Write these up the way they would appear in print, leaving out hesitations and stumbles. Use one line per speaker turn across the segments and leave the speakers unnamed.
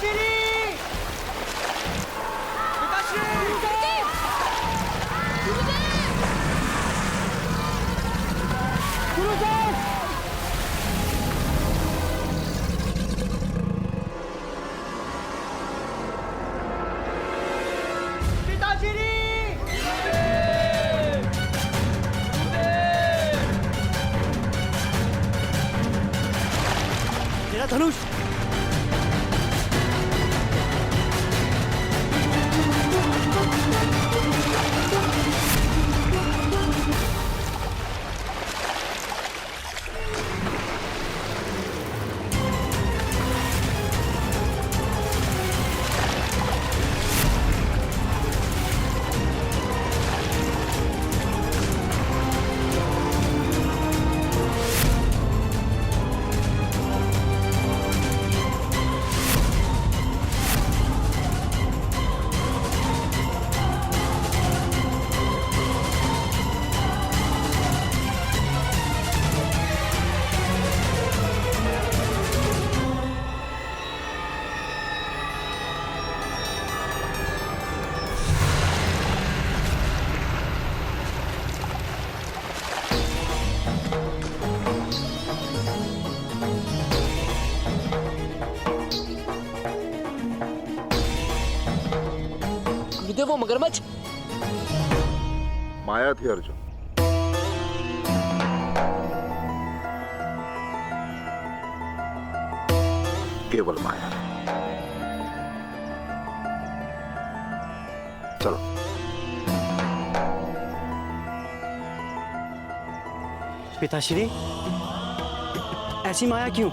पिताश्री! पिताश्री! गुरुदेव! पिताश्री!
तेरा धनुष!
गुरुदेव वो मगरमच्छ
माया थी अर्जुन। केवल माया। चलो।
पिताश्री, ऐसी माया क्यों?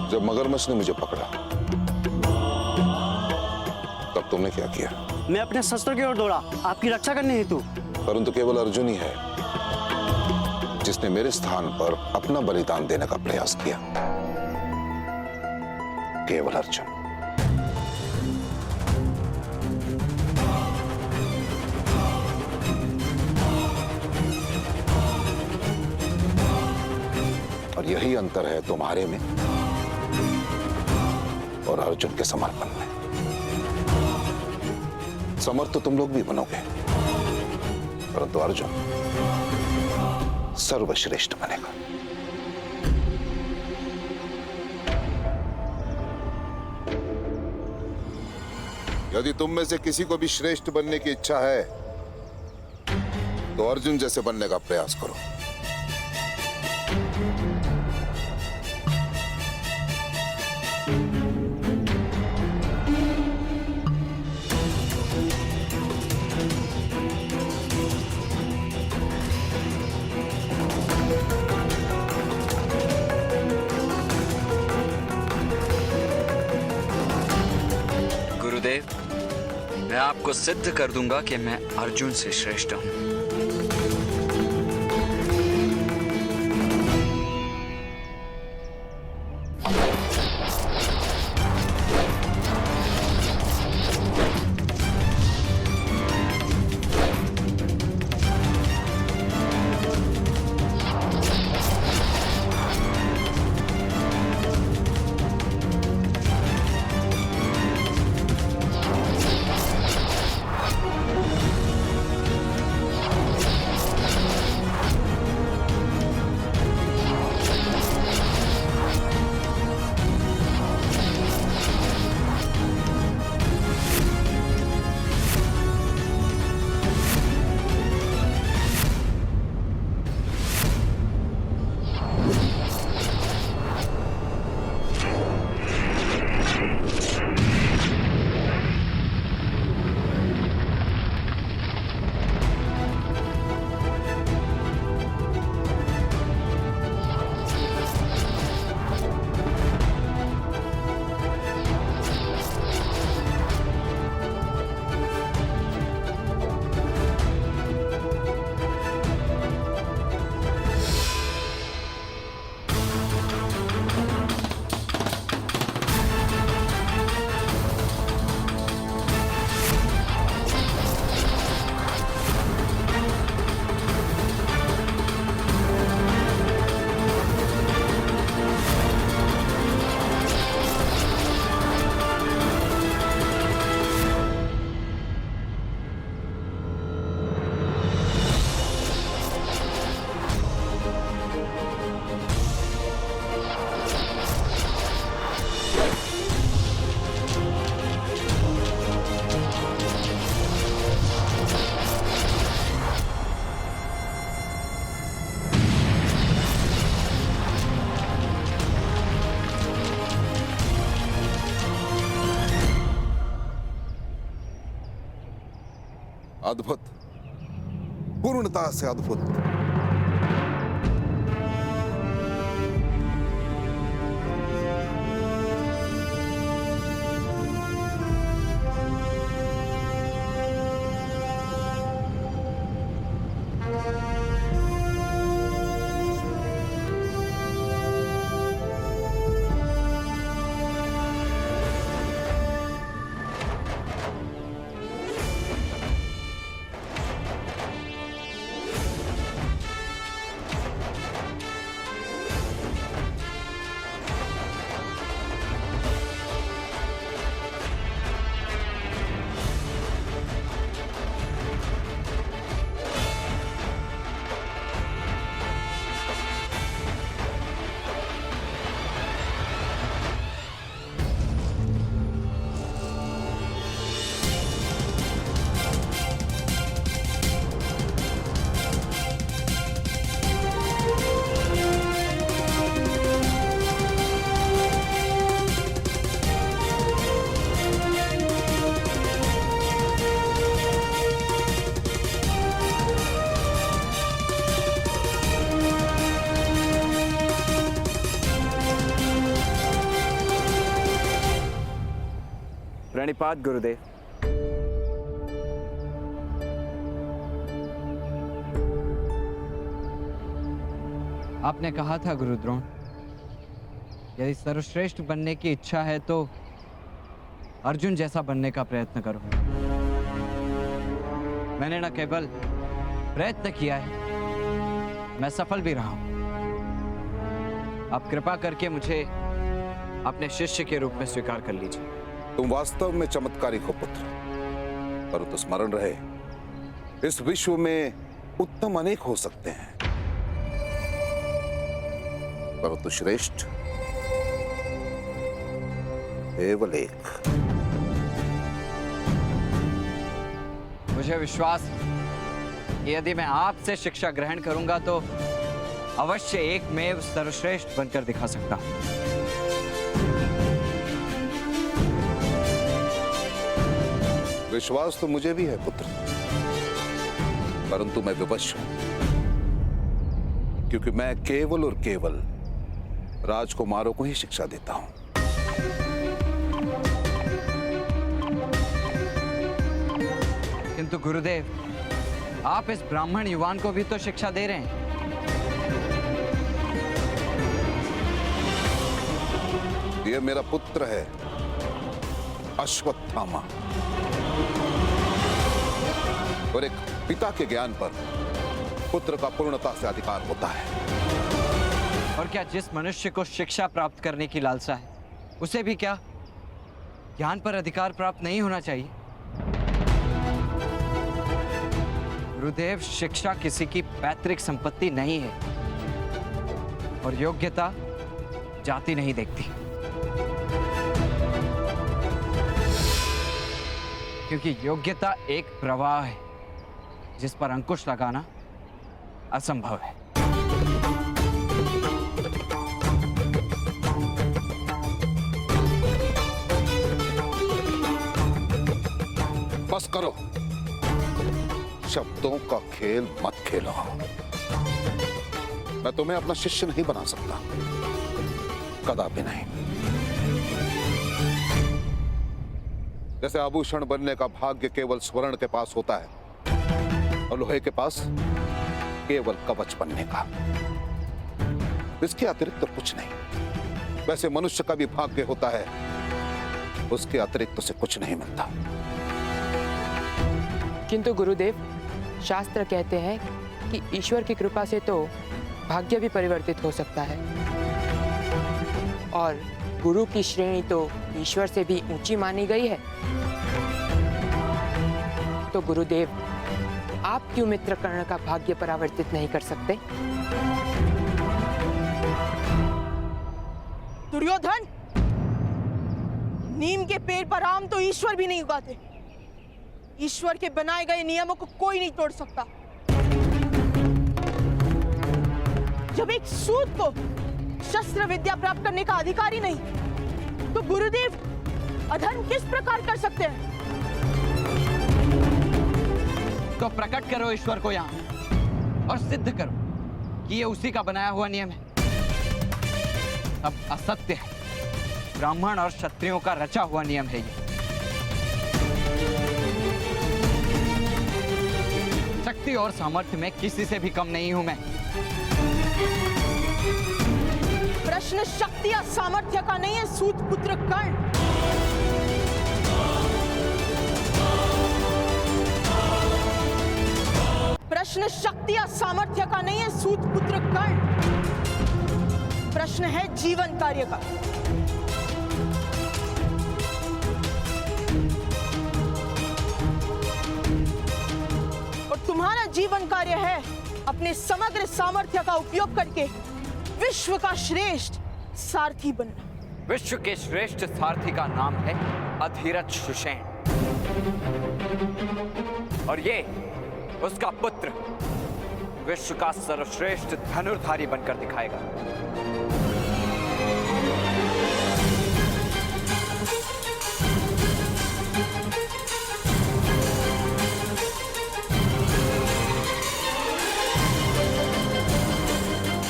जब मगरमच्छ ने मुझे पकड़ा तब तुमने क्या किया?
मैं अपने शस्त्र की ओर दौड़ा, आपकी रक्षा करने हेतु।
परंतु केवल अर्जुन ही है जिसने मेरे स्थान पर अपना बलिदान देने का प्रयास किया। केवल अर्जुन। और यही अंतर है तुम्हारे में और अर्जुन के समर्पण में। समर्थ तो तुम लोग भी बनोगे, परंतु अर्जुन सर्वश्रेष्ठ बनेगा। यदि तुम में से किसी को भी श्रेष्ठ बनने की इच्छा है तो अर्जुन जैसे बनने का प्रयास करो।
गुरुदेव, मैं आपको सिद्ध कर दूंगा कि मैं अर्जुन से श्रेष्ठ हूं।
अद्भुत, पूर्णता से अद्भुत।
प्रणिपात गुरुदेव।
आपने कहा था गुरुद्रोण, यदि सर्वश्रेष्ठ बनने की इच्छा है तो अर्जुन जैसा बनने का प्रयत्न करो। मैंने न केवल प्रयत्न किया है, मैं सफल भी रहा हूं। आप कृपा करके मुझे अपने शिष्य के रूप में स्वीकार कर लीजिए।
तुम वास्तव में चमत्कारी हो पुत्र, परंतु स्मरण रहे, इस विश्व में उत्तम अनेक हो सकते हैं, परंतु श्रेष्ठ केवल एक।
मुझे विश्वास है कि यदि मैं आपसे शिक्षा ग्रहण करूंगा तो अवश्य एकमेव सर्वश्रेष्ठ बनकर दिखा सकता हूं।
विश्वास तो मुझे भी है पुत्र, परंतु मैं विवश हूं, क्योंकि मैं केवल और केवल राजकुमारों को ही शिक्षा देता हूं।
किंतु गुरुदेव, आप इस ब्राह्मण युवान को भी तो शिक्षा दे रहे हैं।
यह मेरा पुत्र है, अश्वत्थामा, और एक पिता के ज्ञान पर पुत्र का पूर्णता से अधिकार होता है।
और क्या जिस मनुष्य को शिक्षा प्राप्त करने की लालसा है, उसे भी क्या ज्ञान पर अधिकार प्राप्त नहीं होना चाहिए? गुरुदेव, शिक्षा किसी की पैतृक संपत्ति नहीं है, और योग्यता जाति नहीं देखती। क्योंकि योग्यता एक प्रवाह है जिस पर अंकुश लगाना असंभव है।
बस करो, शब्दों का खेल मत खेलो। मैं तुम्हें अपना शिष्य नहीं बना सकता, कदापि नहीं। जैसे आभूषण बनने का भाग्य केवल स्वर्ण के पास होता है और लोहे के पास केवल कवच बनने का, इसके अतिरिक्त तो कुछ नहीं। वैसे मनुष्य का भी भाग्य होता है, उसके अतिरिक्त उसे कुछ नहीं मिलता।
किंतु गुरुदेव, शास्त्र कहते हैं कि ईश्वर की कृपा से तो भाग्य भी परिवर्तित हो सकता है, और गुरु की श्रेणी तो ईश्वर से भी ऊंची मानी गई है। तो गुरुदेव, आप क्यों मित्र कर्ण का भाग्य परिवर्तित नहीं कर सकते?
दुर्योधन, नीम के पेड़ पर आम तो ईश्वर भी नहीं उगाते। ईश्वर के बनाए गए नियमों को कोई नहीं तोड़ सकता। जब एक सूत को शस्त्र विद्या प्राप्त करने का अधिकार ही नहीं, तो गुरुदेव अधर्म किस प्रकार कर सकते हैं?
तो प्रकट करो ईश्वर को यहाँ और सिद्ध करो कि ये उसी का बनाया हुआ नियम है। अब असत्य है, ब्राह्मण और क्षत्रियों का रचा हुआ नियम है ये। शक्ति और सामर्थ्य में किसी से भी कम नहीं हूं मैं।
प्रश्न शक्ति या सामर्थ्य का नहीं है सूत पुत्र कर्ण। प्रश्न शक्ति या सामर्थ्य का नहीं है सूत पुत्र कर्ण। प्रश्न है जीवन कार्य का। और तुम्हारा जीवन कार्य है अपने समग्र सामर्थ्य का उपयोग करके विश्व का श्रेष्ठ सारथी बनना।
विश्व के श्रेष्ठ सारथी का नाम है अधीरथ सुषेण और ये उसका पुत्र विश्व का सर्वश्रेष्ठ धनुर्धारी बनकर दिखाएगा।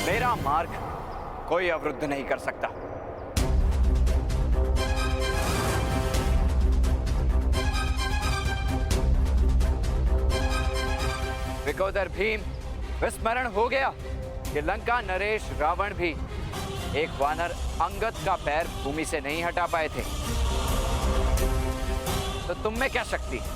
मेरा मार्ग कोई अवरुद्ध नहीं कर सकता। विकोदर भीम, विस्मरण हो गया कि लंका नरेश रावण भी एक वानर अंगद का पैर भूमि से नहीं हटा पाए थे, तो तुम में क्या शक्ति है?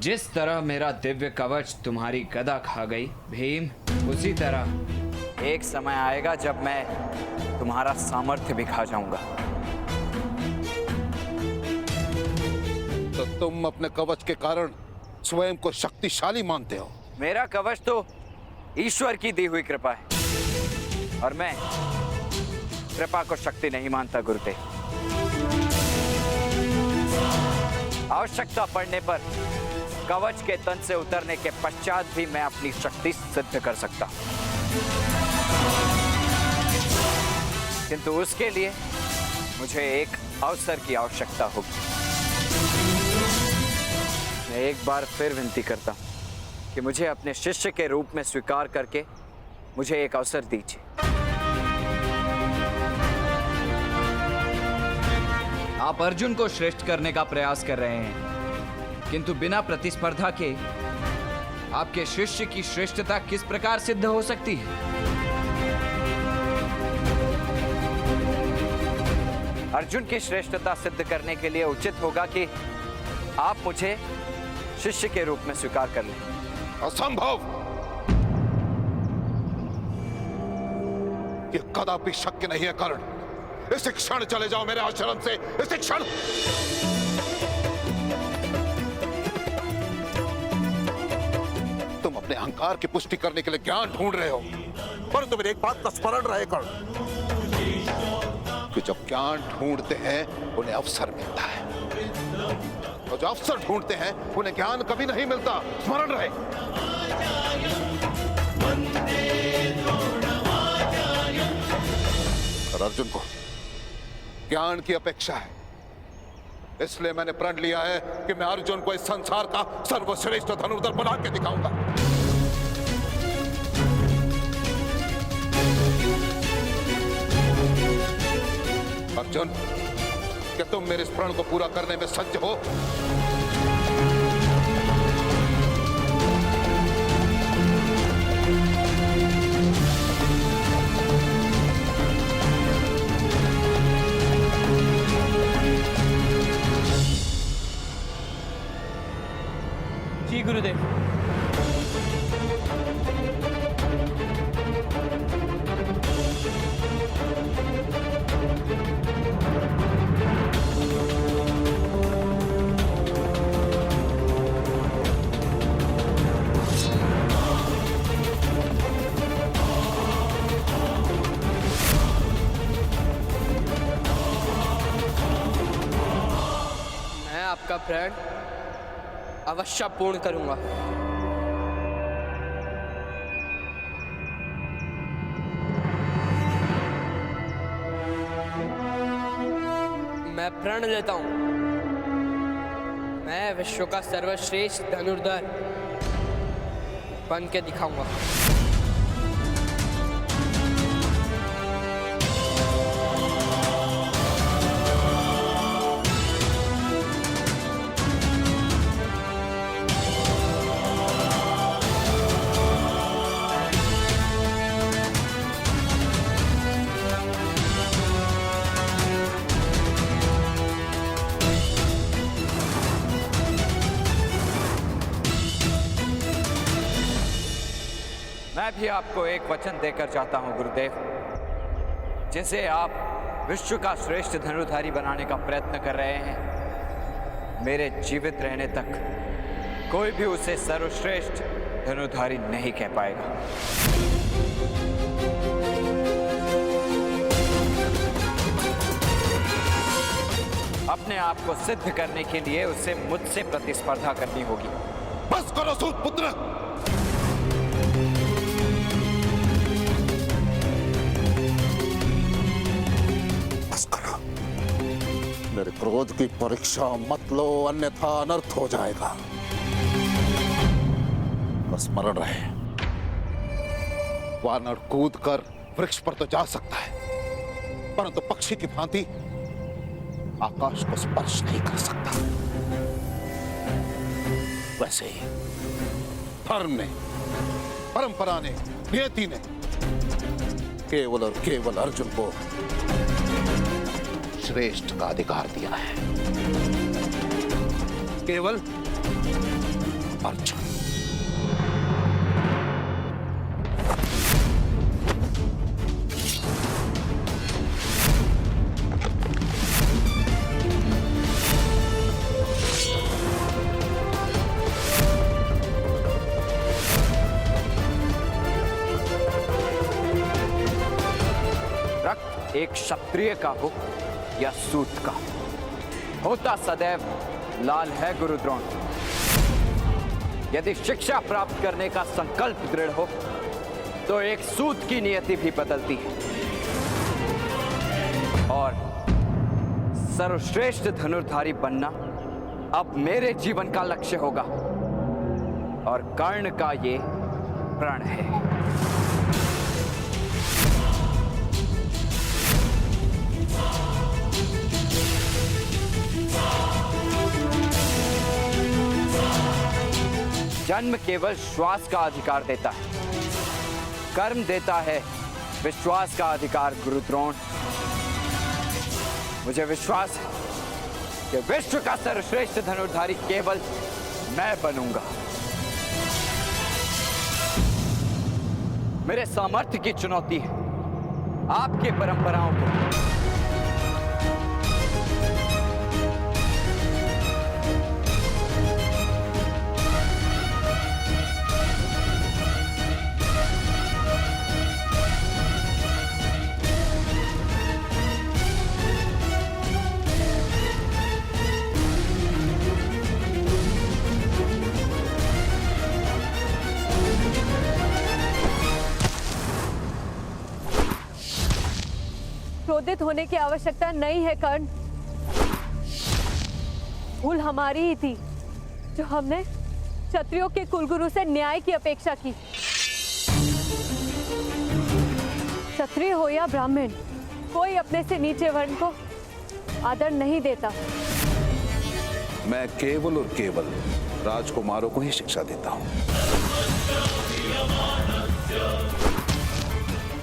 जिस तरह मेरा दिव्य कवच तुम्हारी गदा खा गई भीम, उसी तरह एक समय आएगा जब मैं तुम्हारा सामर्थ्य भी खा जाऊंगा।
तो तुम अपने कवच के कारण स्वयं को शक्तिशाली मानते हो?
मेरा कवच तो ईश्वर की दी हुई कृपा है और मैं कृपा को शक्ति नहीं मानता गुरुदेव। आवश्यकता पड़ने पर कवच के तन से उतरने के पश्चात भी मैं अपनी शक्ति सिद्ध कर सकता हूं, किंतु उसके लिए मुझे एक अवसर की आवश्यकता होगी। मैं एक बार फिर विनती करता हूं कि मुझे अपने शिष्य के रूप में स्वीकार करके मुझे एक अवसर दीजिए। आप अर्जुन को श्रेष्ठ करने का प्रयास कर रहे हैं, किंतु बिना प्रतिस्पर्धा के आपके शिष्य की श्रेष्ठता किस प्रकार सिद्ध हो सकती है? अर्जुन की श्रेष्ठता सिद्ध करने के लिए उचित होगा कि आप मुझे शिष्य के रूप में स्वीकार कर लें।
असंभव! यह कदापि शक्य नहीं है कर्ण। इस क्षण चले जाओ मेरे आश्रम से, इस क्षण। तुम अपने अहंकार की पुष्टि करने के लिए ज्ञान ढूंढ रहे हो, परंतु मेरी एक बात का स्मरण रहे कर्ण कि जो ज्ञान ढूंढते हैं उन्हें अवसर मिलता है, और जो अवसर ढूंढते हैं उन्हें ज्ञान कभी नहीं मिलता। स्मरण रहे। और अर्जुन को ज्ञान की अपेक्षा है, इसलिए मैंने प्रण लिया है कि मैं अर्जुन को इस संसार का सर्वश्रेष्ठ धनुर्धर बना के दिखाऊंगा। अर्जुन, क्या तुम मेरे इस प्रण को पूरा करने में सज्ज हो?
आपका प्रण अवश्य पूर्ण करूंगा। मैं प्रण लेता हूं, मैं विश्व का सर्वश्रेष्ठ धनुर्धर बन के दिखाऊंगा।
मैं भी आपको एक वचन देकर चाहता हूं गुरुदेव, जिसे आप विश्व का श्रेष्ठ धनुर्धारी बनाने का प्रयत्न कर रहे हैं। मेरे जीवित रहने तक कोई भी उसे सर्वश्रेष्ठ धनुर्धारी नहीं कह पाएगा। अपने आप को सिद्ध करने के लिए उसे मुझसे प्रतिस्पर्धा करनी होगी।
बस करो सूत पुत्र। बस करो। मेरे क्रोध की परीक्षा मत लो, अन्यथा अनर्थ हो जाएगा। बस स्मरण रहे, वानर कूद कर वृक्ष पर तो जा सकता है, परंतु पक्षी की भांति आकाश को स्पर्श नहीं कर सकता। वैसे ही धर्म ने, परंपरा ने, नियति ने केवल और केवल अर्जुन को श्रेष्ठ का अधिकार दिया है। केवल अर्जुन।
एक क्षत्रिय का हो या सूत का, होता सदैव लाल है गुरु द्रोण। यदि शिक्षा प्राप्त करने का संकल्प दृढ़ हो तो एक सूत की नियति भी बदलती है, और सर्वश्रेष्ठ धनुर्धारी बनना अब मेरे जीवन का लक्ष्य होगा, और कर्ण का ये प्रण है। जन्म केवल श्वास का अधिकार देता है, कर्म देता है विश्वास का अधिकार गुरु द्रोण। मुझे विश्वास है कि विश्व का सर्वश्रेष्ठ धनुर्धारी केवल मैं बनूंगा। मेरे सामर्थ्य की चुनौती है आपके परंपराओं को।
क्रोधित होने की आवश्यकता नहीं है कर्ण। भूल हमारी ही थी जो हमने क्षत्रियों के कुलगुरु से न्याय की अपेक्षा की। क्षत्रिय हो या ब्राह्मण, कोई अपने से नीचे वर्ण को आदर नहीं देता।
मैं केवल और केवल राजकुमारों को ही शिक्षा देता हूं।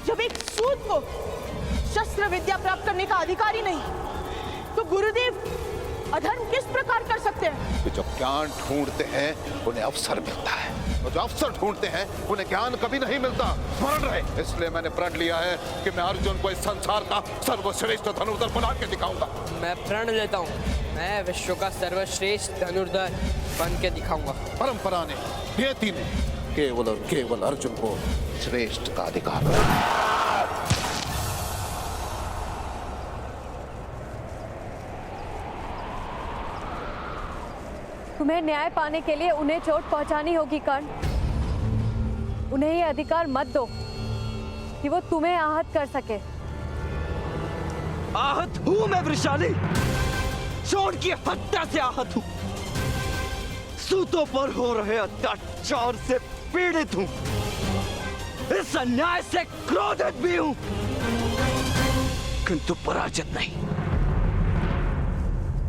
जब एक सूत को शस्त्र विद्या प्राप्त करने का अधिकार ही नहीं, तो गुरुदेव अधर्म किस प्रकार कर सकते हैं?
कि जो ज्ञान ढूंढते हैं उन्हें अवसर मिलता है, और जो अवसर ढूंढते हैं उन्हें ज्ञान कभी नहीं मिलता। स्मरण रहे। इसलिए मैंने प्रण लिया है कि मैं अर्जुन को इस संसार का सर्वश्रेष्ठ धनुर्धर बना के दिखाऊंगा।
मैं प्रण लेता हूँ, मैं विश्व का सर्वश्रेष्ठ धनुर्धर बन के दिखाऊंगा।
परंपरा ने, नियति ने केवल और केवल अर्जुन को श्रेष्ठ का अधिकार दिया।
तुम्हें न्याय पाने के लिए उन्हें चोट पहुंचानी होगी कर्ण। उन्हें ये अधिकार मत दो कि वो तुम्हें आहत कर सके।
आहत हूं मैं वृषाली, चोट की हत्या से आहत हूं, सूतों पर हो रहे अत्याचार से पीड़ित हूं, इस अन्याय से क्रोधित भी हूं, किंतु पराजित नहीं।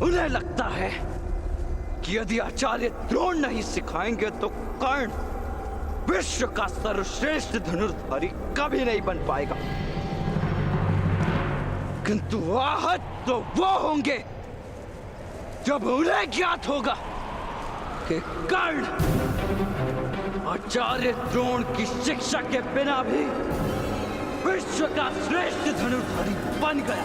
उन्हें लगता है कि यदि आचार्य द्रोण नहीं सिखाएंगे तो कर्ण विश्व का सर्वश्रेष्ठ धनुर्धारी कभी नहीं बन पाएगा। किंतु आहत तो वो होंगे जब उन्हें ज्ञात होगा कि कर्ण आचार्य द्रोण की शिक्षा के बिना भी विश्व का श्रेष्ठ धनुर्धारी बन गया।